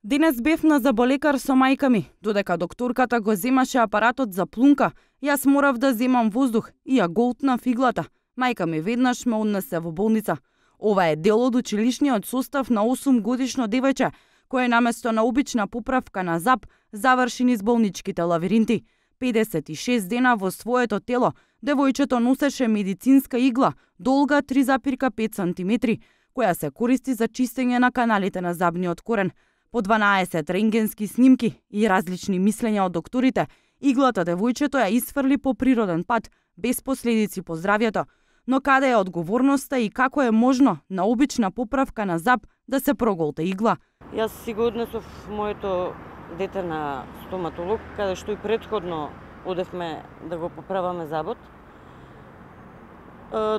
Денес бев на заболекар со мајка ми, додека докторката го земаше апаратот за плунка, јас морав да земам воздух и ја голтнав иглата. Мајка ми веднаш ме однесе во болница. Ова е дел од училишниот состав на 8-годишно девојче, кое наместо на обична поправка на зап, заврши низ болничките лавиринти. 56 дена во своето тело, девојчето носеше медицинска игла, долга 3,5 см, која се користи за чистење на каналите на забниот корен. По 12 рентгенски снимки и различни мислења од докторите, иглата девојчето ја исфрли по природен пат, без последици по здравјето. Но каде е одговорноста и како е можно на обична поправка на зап да се проголта игла? Јас си го однесов моето дете на стоматолог, каде што и претходно одевме да го поправаме забот.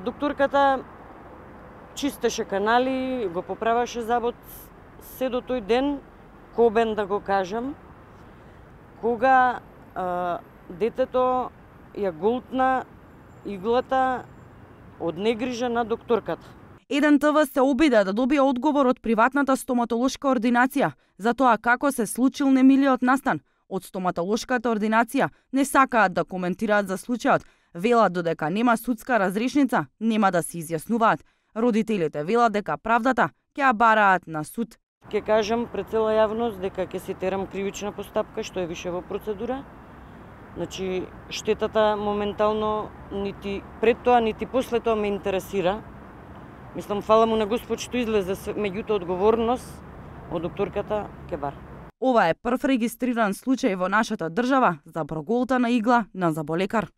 Докторката чистеше канали, го поправаше забот се до тој ден, кобен да го кажам, кога детето ја голтна иглата од негрижа на докторката. Еден ТВ се обиде да добие одговор од приватната стоматолошка ординација за тоа како се случил немилиот настан. Од стоматолошката ординација не сакаат да коментираат за случајот, велат додека нема судска разрешница, нема да се изјаснуваат. Родителите велат дека правдата ќе ја бараат на суд. Ќе кажам пред цела јавност дека ќе се терам кривична постапка, што е више во процедура. Значи, штетата моментално нити пред тоа, нити после тоа ме интересира. Мислам, фала му на Господ што излезе, меѓутоа одговорност од докторката ќе бар. Ова е прв регистриран случај во нашата држава за проголтана игла на заболекар.